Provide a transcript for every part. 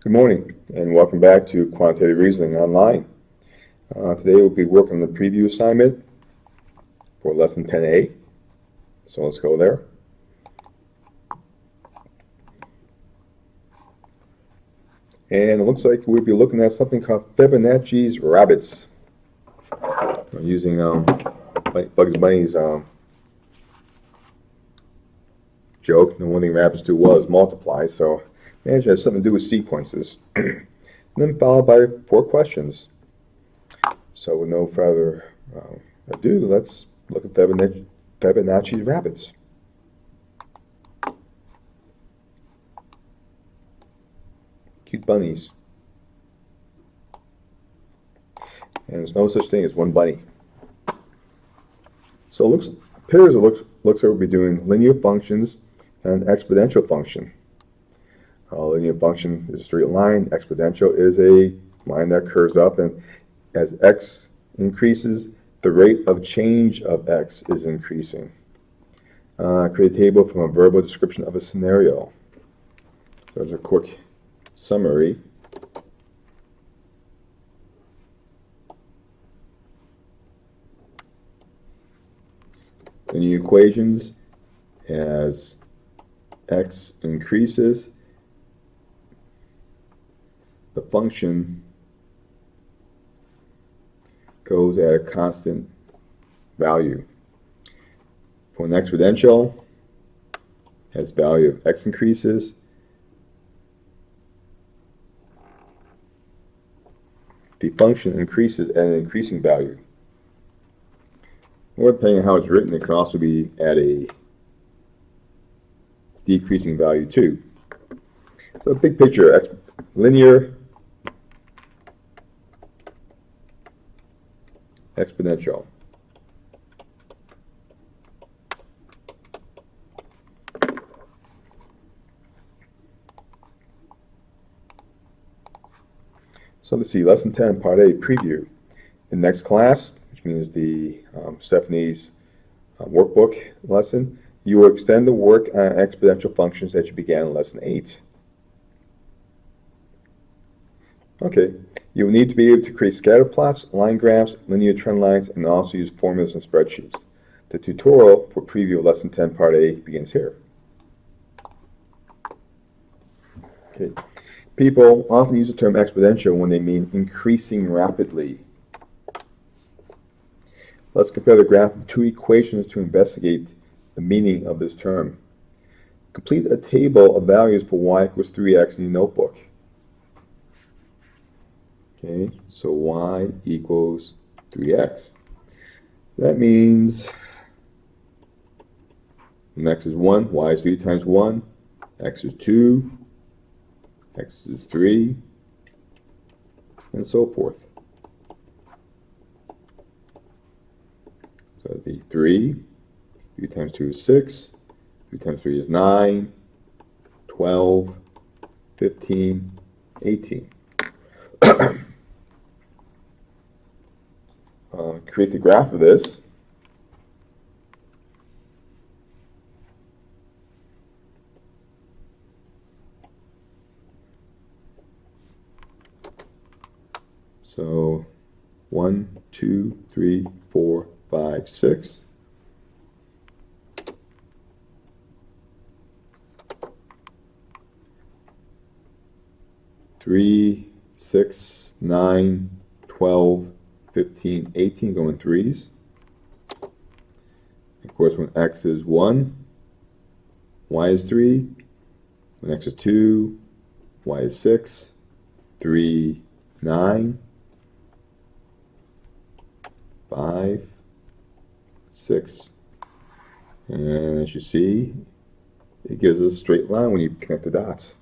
Good morning and welcome back to Quantitative Reasoning Online. Today we'll be working on the preview assignment for Lesson 10A. So let's go there. And it looks like we'll be looking at something called Fibonacci's rabbits. Using Bugs Bunny's joke. The one thing rabbits do well is multiply, so it has something to do with sequences. And then followed by 4 questions. So with no further ado, let's look at Fibonacci's rabbits. Cute bunnies. And there's no such thing as one bunny. So it appears like we'll be doing linear functions and exponential function. Linear function is a straight line. Exponential is a line that curves up, and as x increases, the rate of change of x is increasing. Create a table from a verbal description of a scenario. There's a quick summary. Linear equations, as x increases, the function goes at a constant value. For an exponential, as value of x increases, the function increases at an increasing value. Or depending on how it's written, it can also be at a decreasing value too. So big picture, linear, exponential. So let's see, Lesson 10, Part A, Preview. In next class, which means the Stephanie's workbook lesson, you will extend the work on exponential functions that you began in Lesson 8. Okay, you will need to be able to create scatter plots, line graphs, linear trend lines, and also use formulas and spreadsheets. The tutorial for Preview of Lesson 10, Part A begins here. Okay. People often use the term exponential when they mean increasing rapidly. Let's compare the graph of 2 equations to investigate the meaning of this term. Complete a table of values for y equals 3x in your notebook. Okay, so y equals 3x. That means when x is 1, y is 3 times 1, x is 2, x is 3, and so forth. So it'd be 3 times 2 is 6, 3 times 3 is 9, 12, 15, 18. Create the graph of this. So 1, 2, 3, 4, 5, 6. Three, 6, 9, 12, 15, 18 go in threes. Of course, when x is 1, y is 3. When x is 2, y is 6. 3, 9. 5, 6. And as you see, it gives us a straight line when you connect the dots.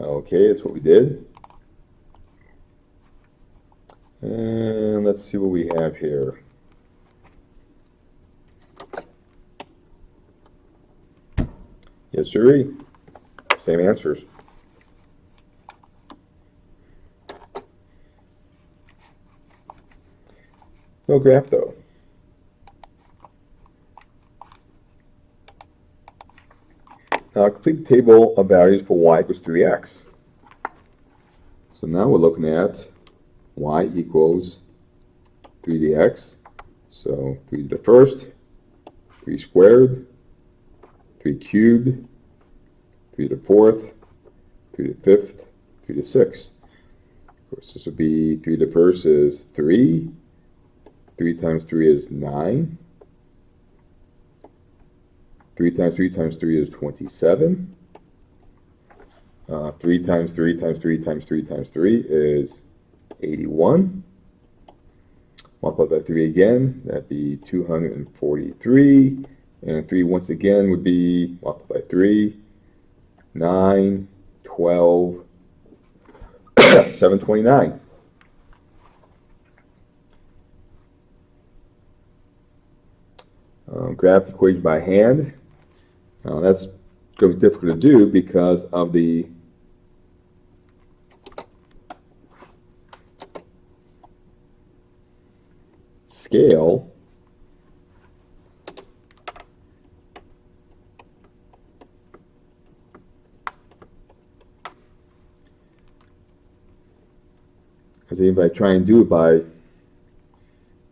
Okay, that's what we did. And let's see what we have here. Yes, sir. Same answers. No graph though. Now complete the table of values for y equals 3x. So now we're looking at y equals 3 to the x. So 3 to the first, 3 squared, 3 cubed, 3 to the fourth, 3 to the fifth, 3 to the sixth. Of course, this would be 3 to the first is 3. 3 times 3 is 9. 3 times 3 times 3 is 27. 3 times 3 times 3 times 3 times 3 is 81. Multiply by 3 again, that'd be 243. And 3 once again would be multiplied by 3, 9, 12, 729. Graph the equation by hand. That's going to be difficult to do because of the scale. Because if I try and do it by,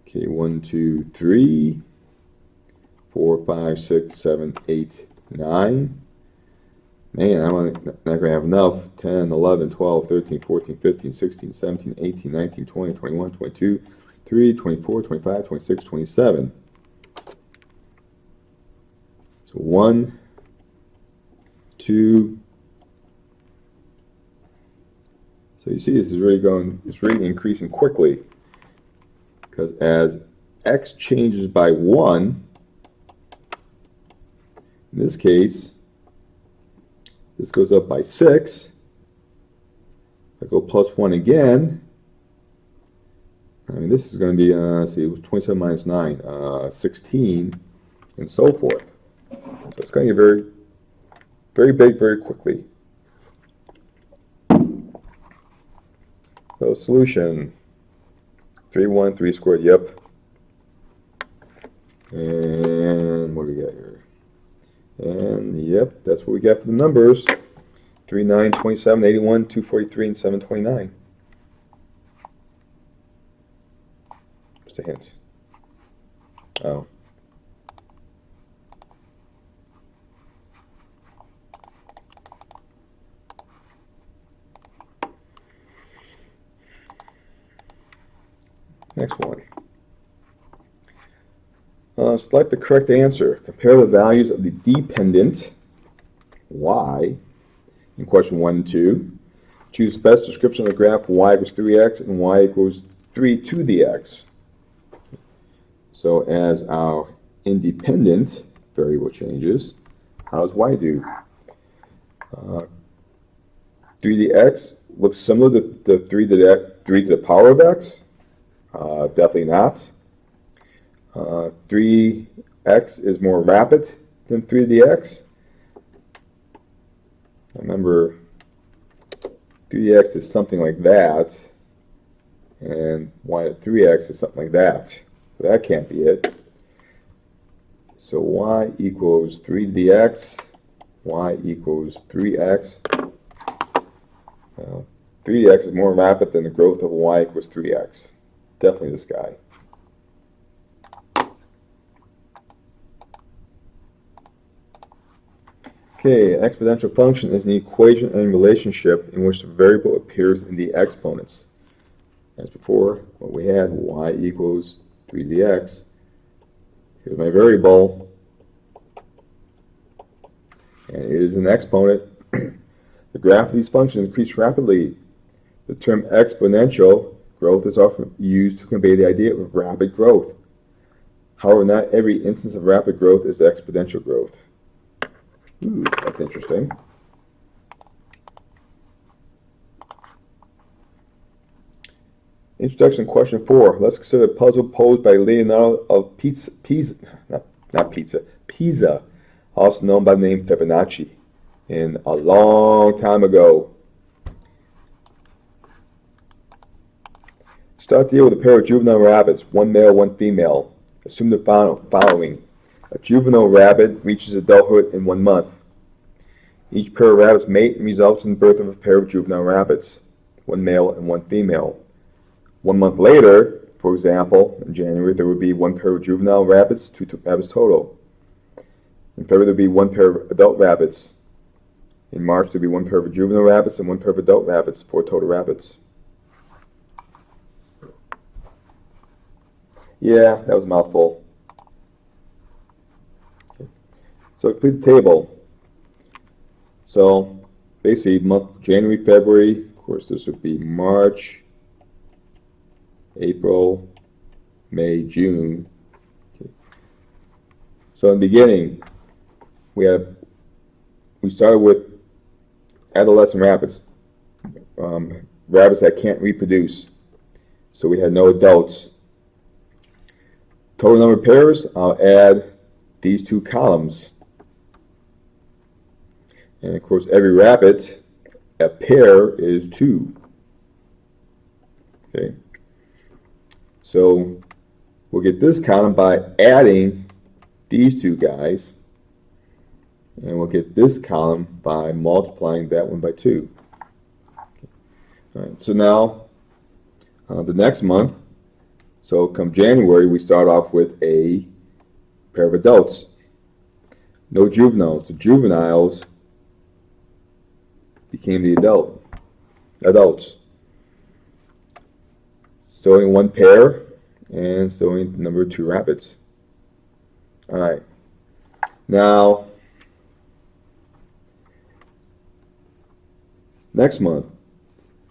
okay, 1, 2, 3, 4, 5, 6, 7, 8, 9. Man, I'm not going to have enough. 10, 11, 12, 13, 14, 15, 16, 17, 18, 19, 20, 21, 22, 23, 24, 25, 26, 27. So 1, 2. So you see this is really it's really increasing quickly. Because as x changes by 1, in this case, this goes up by 6. I go plus 1 again. I mean, this is going to be, let's see, 27 minus 9, 16, and so forth. So it's going to get very, very big very quickly. So solution, 3, 1, 3 squared, yep. And what do we got here? And yep, that's what we got for the numbers. 3, 9, 27, 81, 243, and 729. Just a hint. Oh. Next one. Select the correct answer. Compare the values of the dependent y in question 1 and 2. Choose best description of the graph y equals 3x and y equals 3 to the x. So as our independent variable changes, how does y do? 3 to the x looks similar to the 3 to the power of x. Definitely not. 3x is more rapid than 3 to the x. I remember 3 to the x is something like that, and y to 3x is something like that. So that can't be it. So y equals 3 to the x, y equals 3x. 3 to the x is more rapid than the growth of y equals 3x. Definitely this guy. Okay, an exponential function is an equation and relationship in which the variable appears in the exponents. As before, what we had, y equals 3 to the x. Here's my variable, and it is an exponent. The graph of these functions increase rapidly. The term exponential growth is often used to convey the idea of rapid growth. However, not every instance of rapid growth is exponential growth. Ooh, that's interesting. Introduction question 4. Let's consider a puzzle posed by Leonardo of Pisa, also known by the name Fibonacci, in a long time ago. Start the year with a pair of juvenile rabbits, one male, one female. Assume the following. A juvenile rabbit reaches adulthood in 1 month. Each pair of rabbits mate and results in the birth of a pair of juvenile rabbits, one male and one female. 1 month later, for example, in January, there would be one pair of juvenile rabbits, two rabbits total. In February, there would be one pair of adult rabbits. In March, there would be one pair of juvenile rabbits and one pair of adult rabbits, 4 total rabbits. Yeah, that was a mouthful. Okay. So complete the table. So basically, month January, February, of course, this would be March, April, May, June. Okay. So in the beginning, we started with adolescent rabbits, rabbits that can't reproduce. So we had no adults. Total number of pairs, I'll add these 2 columns. And of course, every rabbit, a pair is 2. Okay. So we'll get this column by adding these 2 guys. And we'll get this column by multiplying that one by 2. Okay. All right. So now, the next month, so come January, we start off with a pair of adults. No juveniles. The juveniles became the adults. So only 1 pair, and so only the number 2 rabbits. All right. Now, next month,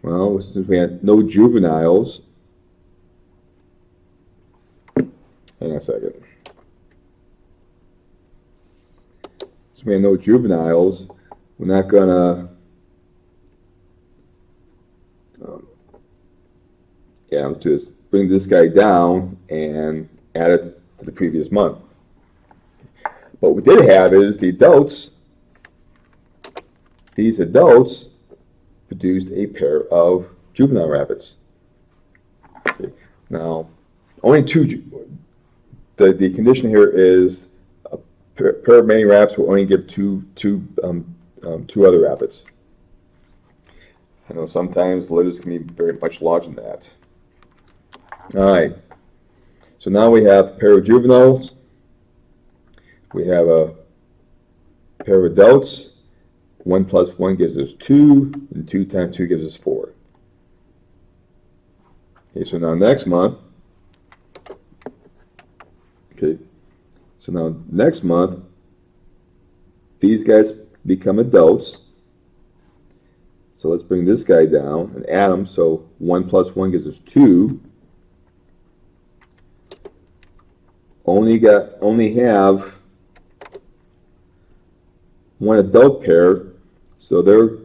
well, since we had no juveniles, hang on a second. Since we had no juveniles, we're not gonna let's do this. Bring this guy down and add it to the previous month. What we did have is the adults. These adults produced a pair of juvenile rabbits. Okay. Now, only 2. The condition here is a pair of mating rabbits will only give two other rabbits. I know sometimes litters can be very much larger than that. All right. So now we have a pair of juveniles. We have a pair of adults. 1 plus 1 gives us 2, and 2 times 2 gives us 4. Okay, so now next month, these guys become adults. So let's bring this guy down and add them. So 1 plus 1 gives us 2. Only have 1 adult pair, so they'll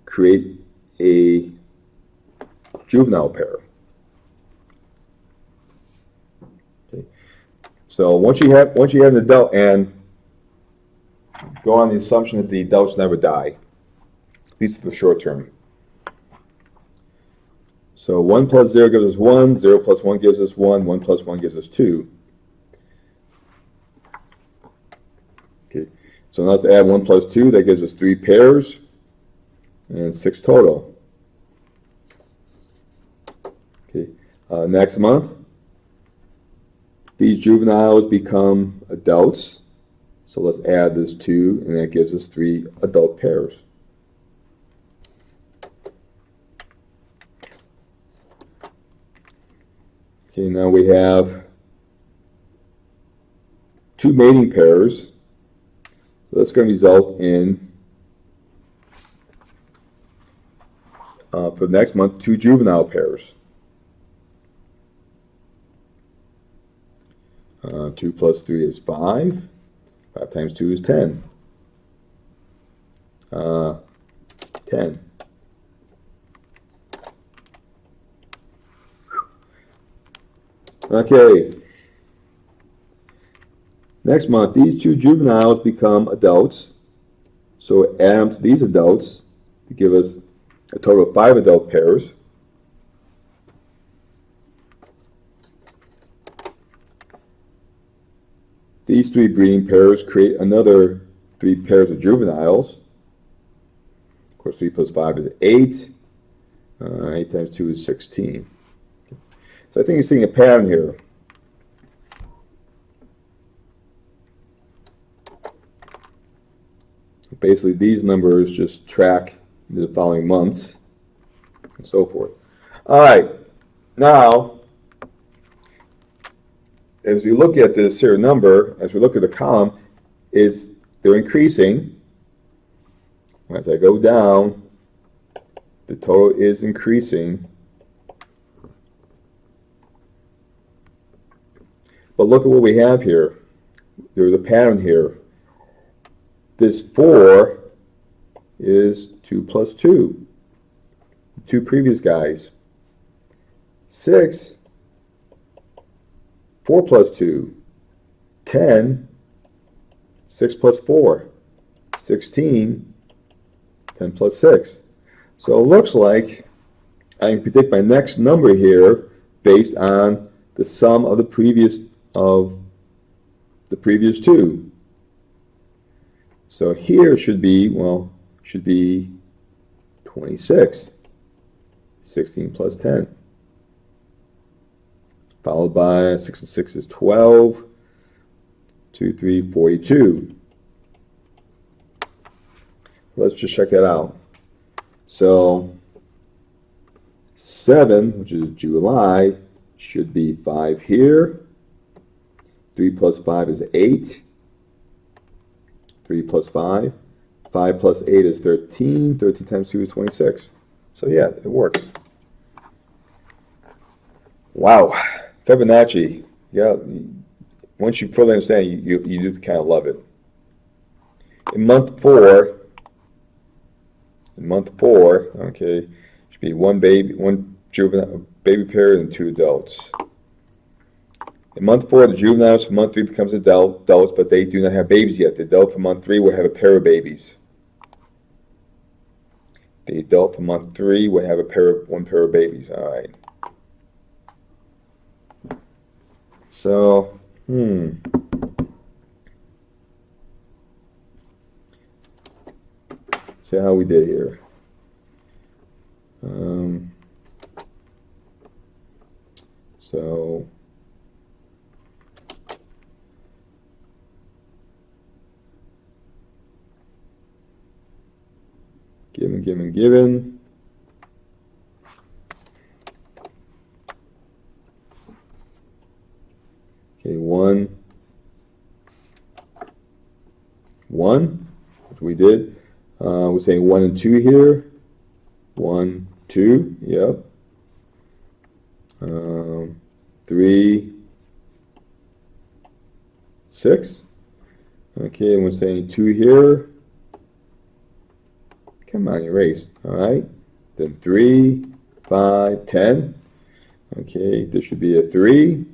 create a juvenile pair. Okay. So once you have an adult, and go on the assumption that the adults never die, at least for the short term. So 1 plus 0 gives us 1, 0 plus 1 gives us 1, 1 plus 1 gives us 2. Okay. So now let's add 1 plus 2, that gives us 3 pairs, and 6 total. Okay. Next month, these juveniles become adults. So let's add this 2, and that gives us 3 adult pairs. Okay, now we have 2 mating pairs. So that's going to result in, for the next month, 2 juvenile pairs. 2 plus 3 is 5. 5 times 2 is 10. 10. Okay. Next month, these 2 juveniles become adults. So add them to these adults to give us a total of 5 adult pairs. These 3 breeding pairs create another 3 pairs of juveniles. course, 3 plus 5 is 8. 8 times 2 is 16. So I think you're seeing a pattern here. Basically, these numbers just track the following months and so forth. All right. Now, as we look at this here number, as we look at the column, they're increasing. As I go down, the total is increasing. But look at what we have here. There's a pattern here. This 4 is 2 plus 2. Two previous guys. 6, 4 plus 2. 10, 6 plus 4. 16, 10 plus 6. So it looks like I can predict my next number here based on the sum of the previous two. So here should be 26. 16 plus 10. Followed by 6 and 6 is 12. 2, 3, 42. Let's just check that out. So 7, which is July, should be 5 here. 3 plus 5 is 8. 3 plus 5. 5 plus 8 is 13. 13 times 2 is 26. So yeah, it works. Wow. Fibonacci. Yeah, once you fully understand, you do kind of love it. In month 4, okay, should be one juvenile baby pair and 2 adults. In month 4, the juveniles for month 3 becomes adults, but they do not have babies yet. The adult for month 3 will have a pair of babies. The adult for month 3 will have one pair of babies. All right. So, see how we did here. So given. Okay, 1, which we did. We're saying 1 and 2 here. 1, 2, yep. 3, 6. Okay, and we're saying 2 here. Come on, erase. All right. Then 3, 5, 10. Okay, this should be a 3,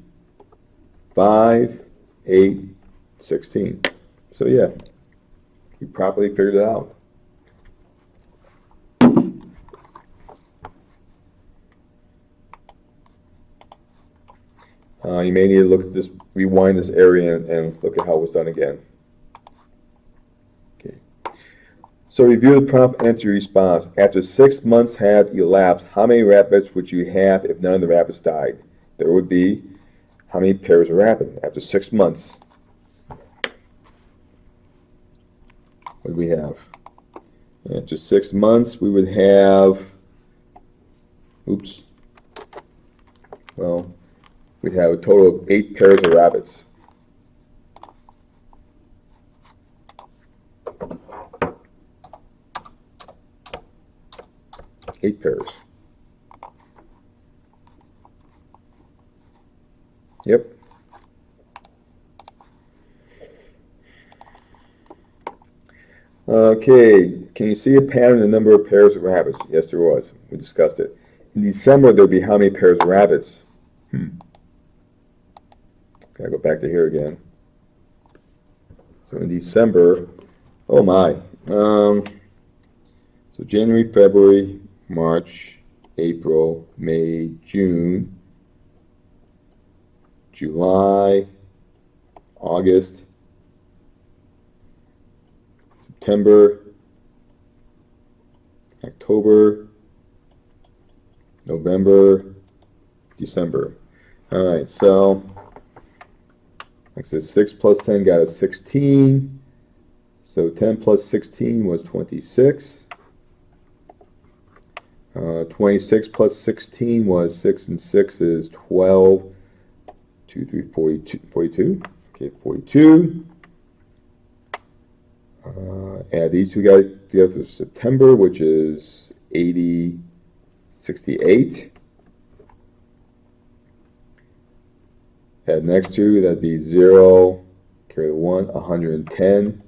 5, 8, 16. So yeah, you properly figured it out. You may need to look at this, rewind this area and look at how it was done again. Okay. So review the prompt, answer your response. After 6 months had elapsed, how many rabbits would you have if none of the rabbits died? There would be how many pairs of rabbits after 6 months? What do we have? After 6 months, we would have, we'd have a total of 8 pairs of rabbits. 8 pairs. Yep. Okay, can you see a pattern in the number of pairs of rabbits? Yes, there was. We discussed it. In December, there'll be how many pairs of rabbits? Gotta go back to here again. So in December, oh my. So January, February, March, April, May, June, July, August, September, October, November, December. All right, so like I said, 6 plus 10 got us 16. So 10 plus 16 was 26. 26 plus 16 was 6 and 6 is 12. 2, 3, 42. 42. Okay, 42. Add these two guys together for September, which is 80, 68. Add next two, that'd be 0, carry the 1, 110,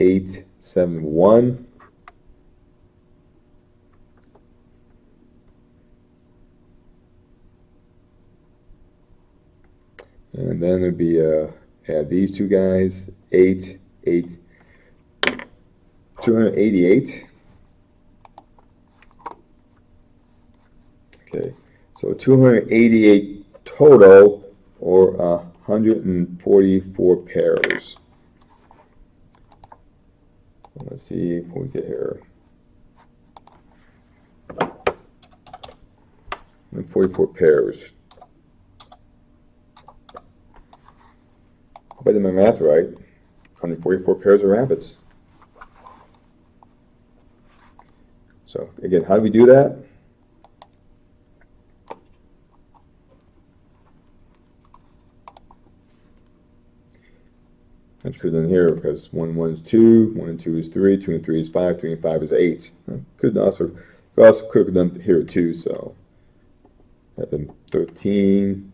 8, 7, 1. And then there'd be add these two guys, 8, 8, 288. Okay, so 288 total, or 144 pairs. Let's see what we get here. 144 pairs. If I did my math right, 144 pairs of rabbits. So again, how do we do that? I could have done here because 1 and 1 is 2, 1 and 2 is 3, 2 and 3 is 5, 3 and 5 is 8. Could also could have done here too. So that been 13.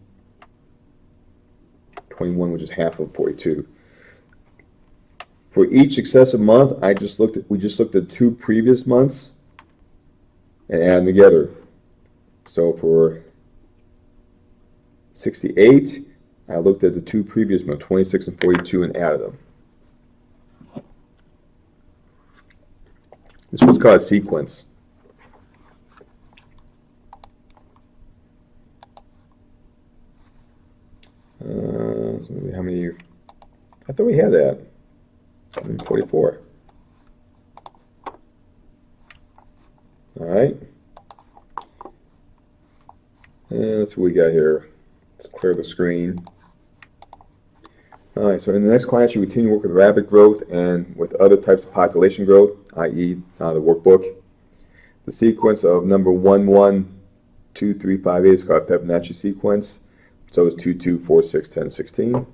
21, which is half of 42. For each successive month, we just looked at 2 previous months and add them together. So for 68, I looked at the 2 previous months, 26 and 42, and added them. This was called a sequence. How many? I thought we had that. 144. All right. And that's what we got here. Let's clear the screen. All right. So in the next class, you continue to work with rabbit growth and with other types of population growth, i.e., the workbook. The sequence of number 1, 1, 2, 3, 5, 8 is called Fibonacci sequence. So is 2, 2, 4, 6, 10, 16.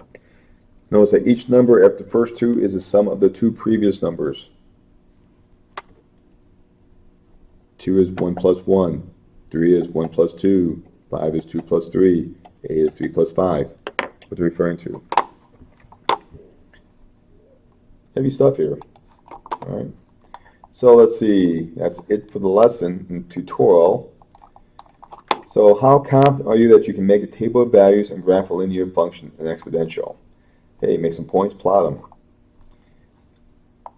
Notice that each number after the first 2 is the sum of the 2 previous numbers. 2 is 1 plus 1. 3 is 1 plus 2. 5 is 2 plus 3. 8 is 3 plus 5. What's it referring to? Heavy stuff here. All right. So let's see. That's it for the lesson and tutorial. So how confident are you that you can make a table of values and graph a linear function and exponential? Hey, make some points, plot them.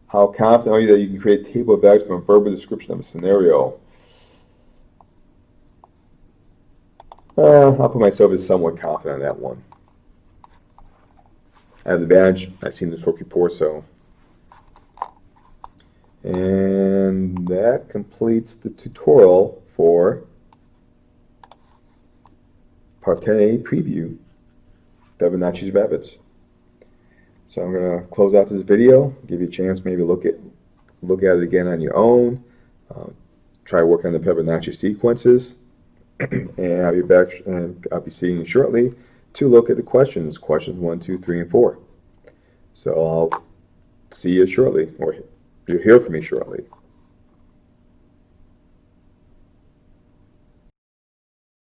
How confident are you that you can create a table of values from a verbal description of a scenario? I'll put myself as somewhat confident on that one. I have the advantage. I've seen this work before, so. And that completes the tutorial for Part 10A preview, Fibonacci's rabbits. So I'm going to close out this video, give you a chance maybe look at it again on your own, try working on the Fibonacci sequences, and I'll be back and I'll be seeing you shortly to look at the questions 1, 2, 3, and 4. So I'll see you shortly, or you'll hear from me shortly.